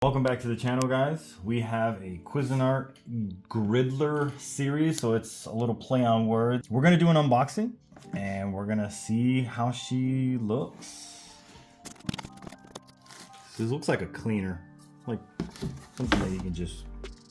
Welcome back to the channel, guys. We have a Cuisinart Griddler series, so it's a little play on words. We're gonna do an unboxing and we're gonna see how she looks. This looks like a cleaner, like something that you can just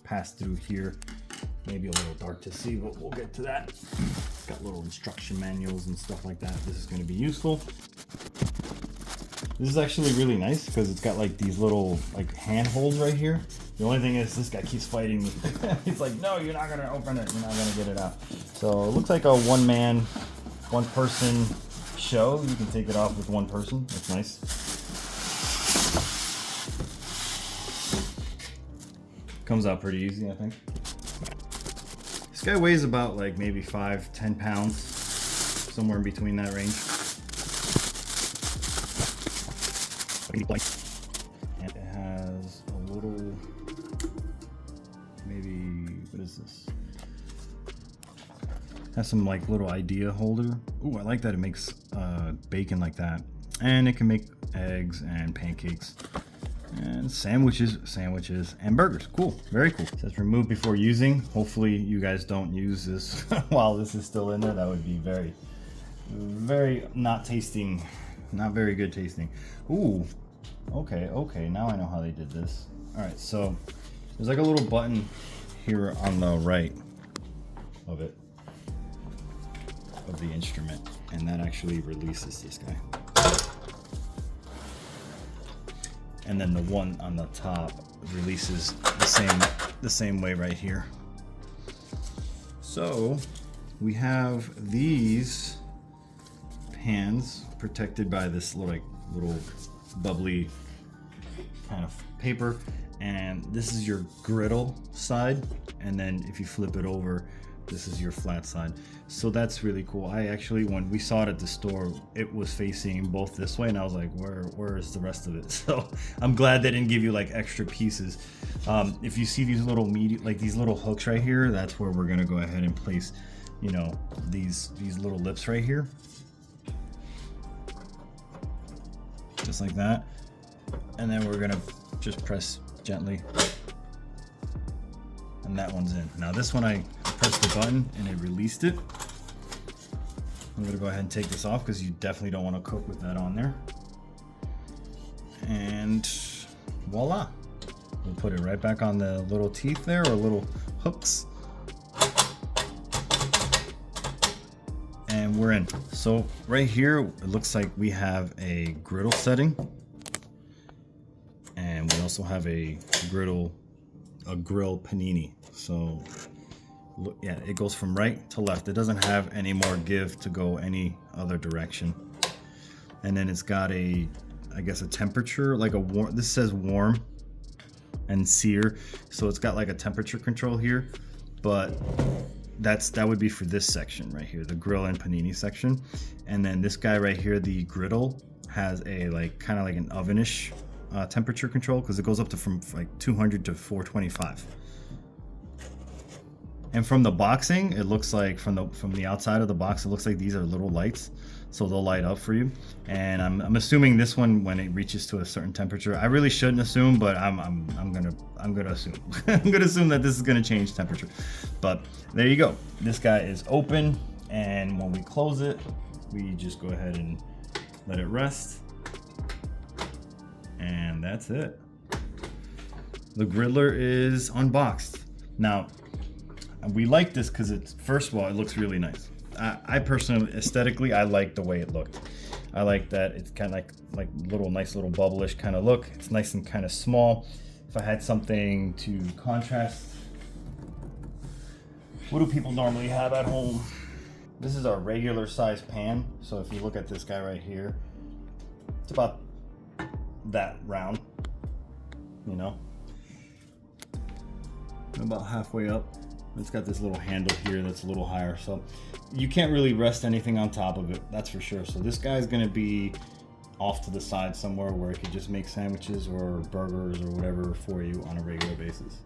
pass through here. Maybe a little dark to see, but we'll get to that. It's got little instruction manuals and stuff like that. This is gonna be useful. This is actually really nice because it's got like these little like handholds right here. The only thing is this guy keeps fighting me. He's like, no, you're not gonna open it. You're not gonna get it out. So it looks like a one person show. You can take it off with one person. That's nice. Comes out pretty easy, I think. This guy weighs about like maybe 5-10 pounds, somewhere in between that range. And it has a little, maybe, what is this? Has some like little idea holder. Ooh, I like that it makes bacon like that. And it can make eggs and pancakes and sandwiches and burgers. Cool, very cool. It says remove before using. Hopefully you guys don't use this while this is still in there. That would be very not very good tasting. Ooh. Okay, now I know how they did this. Alright, so there's like a little button here on the right of it, of the instrument, and that actually releases this guy. And then the one on the top releases the same way right here. So we have these pans protected by this little bubbly kind of paper, and this is your griddle side, and then if you flip it over, this is your flat side. So that's really cool. I actually, when we saw it at the store, it was facing both this way, and I was like, where is the rest of it? So I'm glad they didn't give you like extra pieces. If you see these little these little hooks right here, that's where we're gonna go ahead and place, you know, these little lips right here. Just like that, and then we're gonna just press gently, and that one's in. Now this one, I pressed the button and it released it. I'm gonna go ahead and take this off because you definitely don't want to cook with that on there. And voila, we'll put it right back on the little teeth there, or little hooks, and we're in. So right here, it looks like we have a griddle setting, and we also have a grill panini. So look, yeah, it goes from right to left. It doesn't have any more give to go any other direction. And then it's got a, I guess, a temperature, like a warm. This says warm and sear, so it's got like a temperature control here, but that would be for this section right here, the grill and panini section. And then this guy right here, the griddle, has a like kind of like an ovenish temperature control, because it goes up to from like 200 to 425. And from the boxing, it looks like from the outside of the box, it looks like these are little lights, so they'll light up for you. And I'm assuming this one, when it reaches to a certain temperature, I really shouldn't assume, but I'm gonna assume. I'm gonna assume that this is gonna change temperature. But there you go. This guy is open, and when we close it, we just go ahead and let it rest, and that's it. The Griddler is unboxed. Now, we like this because it's, first of all, it looks really nice. I personally, aesthetically, I like the way it looked. I like that it's kind of like nice little bubblish kind of look. It's nice and kind of small. If I had something to contrast, what do people normally have at home? This is our regular size pan. So if you look at this guy right here, it's about that round, you know, about halfway up. It's got this little handle here that's a little higher, so you can't really rest anything on top of it, that's for sure. So this guy's gonna be off to the side somewhere where it could just make sandwiches or burgers or whatever for you on a regular basis.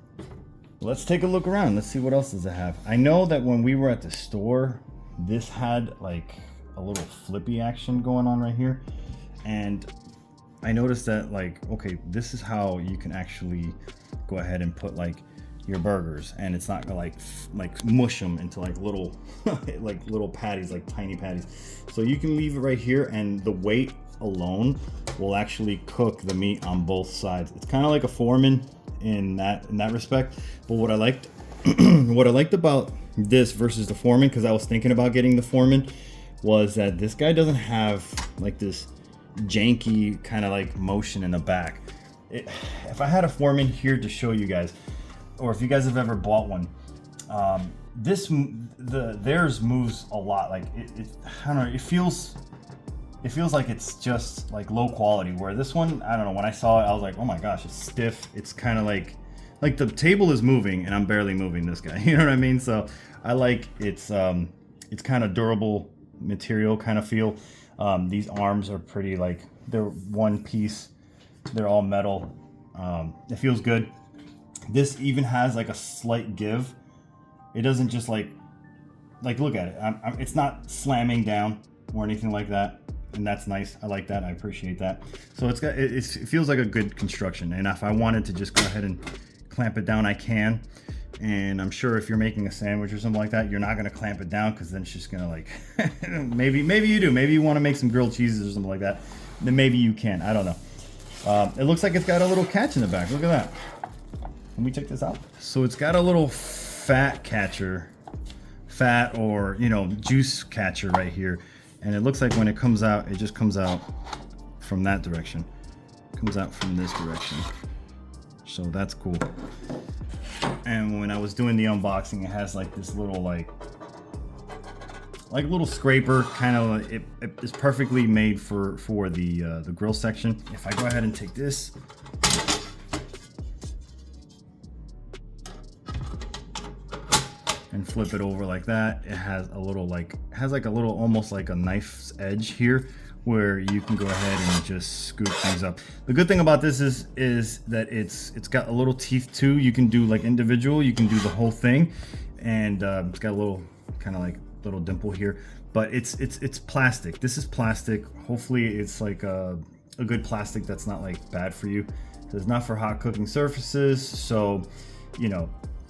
Let's take a look around. Let's see what else does it have. I know that when we were at the store, this had like a little flippy action going on right here, and I noticed that, like, okay, this is how you can actually go ahead and put like your burgers, and it's not gonna like mush them into like little like little patties, like tiny patties. So you can leave it right here, and the weight alone will actually cook the meat on both sides. It's kind of like a foreman in that respect. But what I liked what I liked about this versus the foreman, because I was thinking about getting the foreman, was that this guy doesn't have like this janky kind of like motion in the back. If I had a foreman here to show you guys, or if you guys have ever bought one, theirs moves a lot. Like I don't know, it feels like it's just like low quality, where this one, I don't know, when I saw it I was like, oh my gosh, it's stiff. It's kind of like the table is moving and I'm barely moving this guy. You know what I mean? So I like it's kind of durable material kind of feel. These arms are pretty, like, they're one piece, they're all metal. It feels good. This even has like a slight give. It doesn't just like look at it. It's not slamming down or anything like that, and that's nice. I like that. I appreciate that. So it feels like a good construction. And if I wanted to just go ahead and clamp it down, I can. And I'm sure if you're making a sandwich or something like that, you're not going to clamp it down, because then it's just going to like maybe you do. Maybe you want to make some grilled cheeses or something like that. Then maybe you can. I don't know. It looks like it's got a little catch in the back. Look at that. Let me check this out. So it's got a little fat catcher, or juice catcher right here. And it looks like when it comes out, it just comes out from that direction. It comes out from this direction. So that's cool. And when I was doing the unboxing, it has like this little like little scraper, kind of. It is perfectly made for the grill section. If I go ahead and take this, and flip it over like that, it has a little almost like a knife's edge here, where you can go ahead and just scoop things up. The good thing about this is that it's got a little teeth too. You can do like individual, you can do the whole thing, and it's got a little kind of like little dimple here. But it's plastic. This is plastic. Hopefully it's like a good plastic that's not like bad for you. So it's not for hot cooking surfaces. So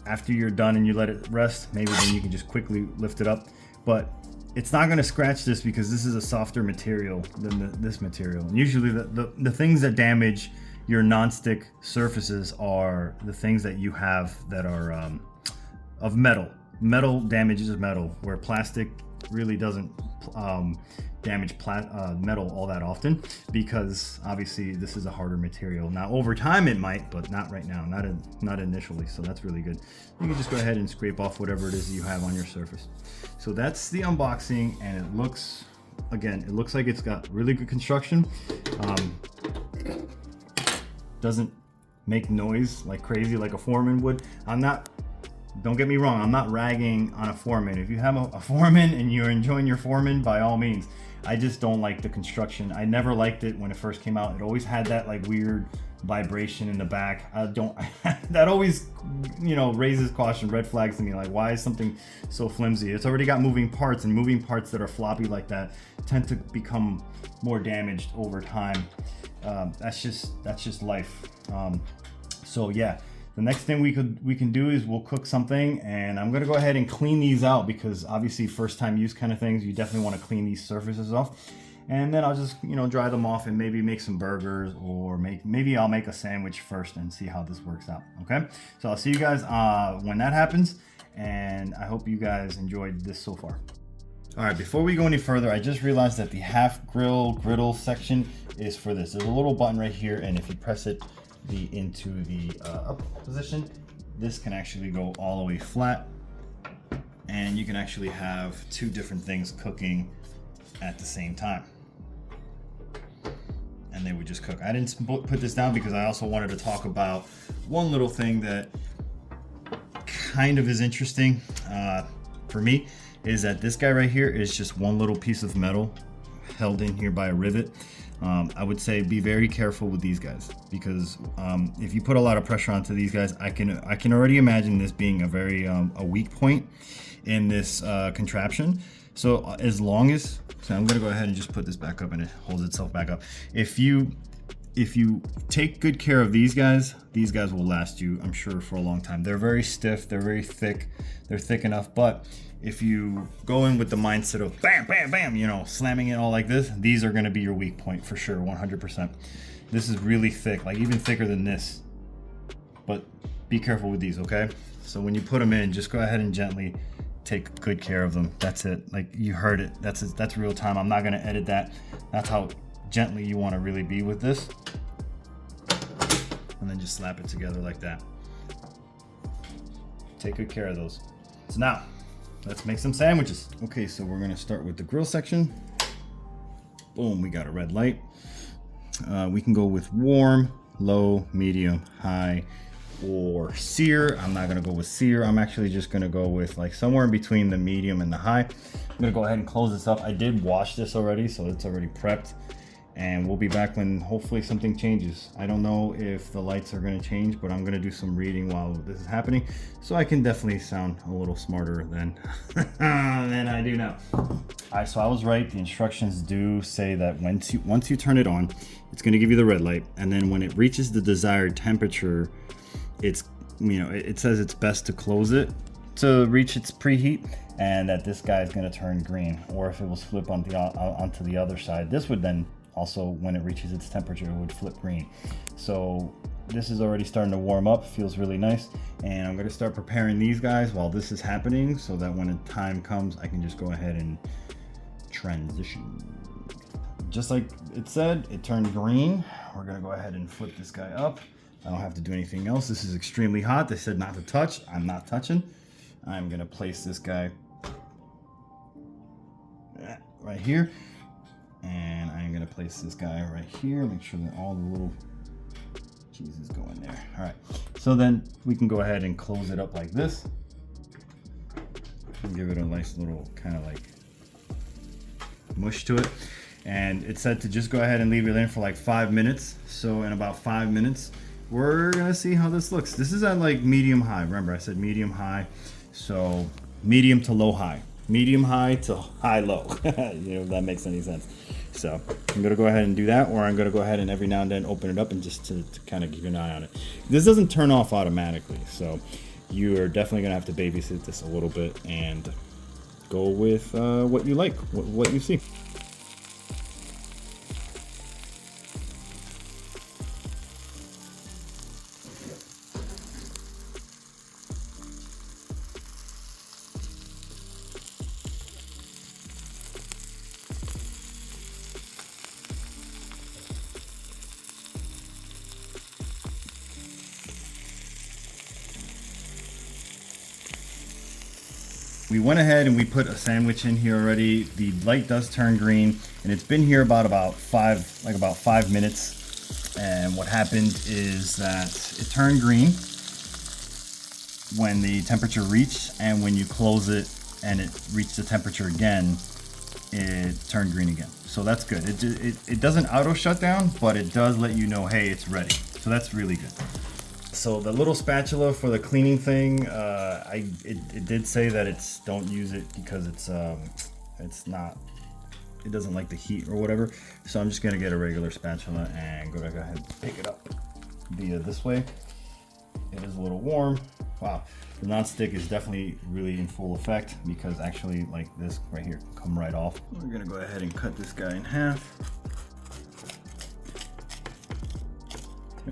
after you're done and you let it rest, maybe then you can just quickly lift it up. But it's not going to scratch this, because this is a softer material than this material. And usually the things that damage your non-stick surfaces are the things that you have that are of metal. Metal damages metal, where plastic really doesn't damage metal all that often, because obviously this is a harder material. Now over time it might, but not right now, not initially. So that's really good. You can just go ahead and scrape off whatever it is you have on your surface. So that's the unboxing, and it looks like it's got really good construction. Doesn't make noise like crazy like a foreman would. Don't get me wrong, I'm not ragging on a foreman. If you have a foreman and you're enjoying your foreman, by all means. I just don't like the construction. I never liked it when it first came out. It always had that like weird vibration in the back. That always, raises caution, red flags to me. Like, why is something so flimsy? It's already got moving parts, and moving parts that are floppy like that tend to become more damaged over time. That's just life. So yeah. The next thing we can do is we'll cook something, and I'm gonna go ahead and clean these out, because obviously first time use kind of things, you definitely want to clean these surfaces off. And then I'll just dry them off and maybe make some burgers, or maybe I'll make a sandwich first and see how this works out. Okay, so I'll see you guys when that happens, and I hope you guys enjoyed this so far. All right, before we go any further, I just realized that the half griddle section is for this. There's a little button right here, and if you press it into the up position, this can actually go all the way flat, and you can actually have two different things cooking at the same time, and they would just cook. I didn't put this down because I also wanted to talk about one little thing that kind of is interesting for me, is that this guy right here is just one little piece of metal held in here by a rivet. I would say be very careful with these guys, because if you put a lot of pressure onto these guys, I can already imagine this being a very a weak point in this contraption. So I'm gonna go ahead and just put this back up, and it holds itself back up. If you if you take good care of these guys will last you, I'm sure, for a long time. They're very stiff, they're very thick, they're thick enough, but if you go in with the mindset of bam, bam, bam, you know, slamming it all like this, these are gonna be your weak point for sure, 100%. This is really thick, like even thicker than this, but be careful with these, okay? So when you put them in, just go ahead and gently take good care of them. That's it, like you heard it, that's real time. I'm not gonna edit that. That's how gently you wanna really be with this. And then just slap it together like that. Take good care of those. So now, let's make some sandwiches. Okay, so we're gonna start with the grill section. Boom, we got a red light. We can go with warm, low, medium, high, or sear. I'm not gonna go with sear. I'm actually just gonna go with like somewhere in between the medium and the high. I'm gonna go ahead and close this up. I did wash this already, so it's already prepped. And we'll be back when hopefully something changes. I don't know if the lights are gonna change, but I'm gonna do some reading while this is happening, so I can definitely sound a little smarter than I do now. All right, so I was right. The instructions do say that once you turn it on, it's gonna give you the red light, and then when it reaches the desired temperature, it's, you know, it says it's best to close it to reach its preheat, and that this guy is gonna turn green. Or if it was flip onto the other side, this would then also, when it reaches its temperature, it would flip green. So this is already starting to warm up, feels really nice. And I'm gonna start preparing these guys while this is happening, so that when the time comes, I can just go ahead and transition. Just like it said, it turned green. We're gonna go ahead and flip this guy up. I don't have to do anything else. This is extremely hot. They said not to touch. I'm not touching. I'm gonna place this guy right here. And I'm gonna place this guy right here. Make sure that all the little cheeses go in there. All right, so then we can go ahead and close it up like this. And give it a nice little kind of like mush to it. And it said to just go ahead and leave it in for like 5 minutes. So in about 5 minutes, we're gonna see how this looks. This is at like medium high. Remember, I said medium high. So medium to low high. Medium high to high low. You know, if that makes any sense. So I'm gonna go ahead and do that, or I'm gonna go ahead and every now and then open it up and just to kind of keep an eye on it. This doesn't turn off automatically, so you are definitely gonna have to babysit this a little bit and go with what you like, what you see. We went ahead and we put a sandwich in here already. The light does turn green, and it's been here about 5 minutes. And what happened is that it turned green when the temperature reached, and when you close it and it reached the temperature again, it turned green again. So that's good. It doesn't auto shut down, but it does let you know, hey, it's ready. So that's really good. So the little spatula for the cleaning thing, it did say that don't use it because it doesn't like the heat or whatever. So I'm just gonna get a regular spatula and go ahead and pick it up via this way. It is a little warm. Wow, the non-stick is definitely really in full effect, because actually like this right here can come right off. We're gonna go ahead and cut this guy in half.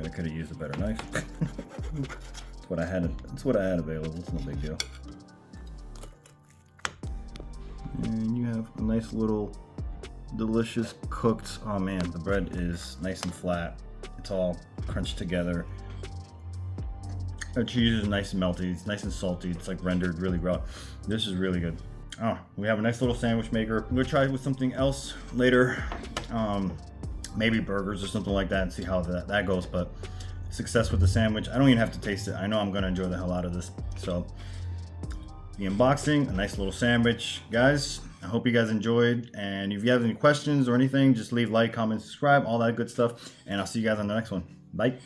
I could have used a better knife. That's what I had available. It's no big deal. And you have a nice little delicious cooked, oh man, the bread is nice and flat. It's all crunched together. The cheese is nice and melty. It's nice and salty. It's like rendered really well. This is really good. Oh, we have a nice little sandwich maker. I'm gonna try it with something else later. Maybe burgers or something like that, and see how that goes. But success with the sandwich. I don't even have to taste it. I know I'm gonna enjoy the hell out of this. So the unboxing, a nice little sandwich. Guys, I hope you guys enjoyed. And if you have any questions or anything, just leave like, comment, subscribe, all that good stuff. And I'll see you guys on the next one. Bye.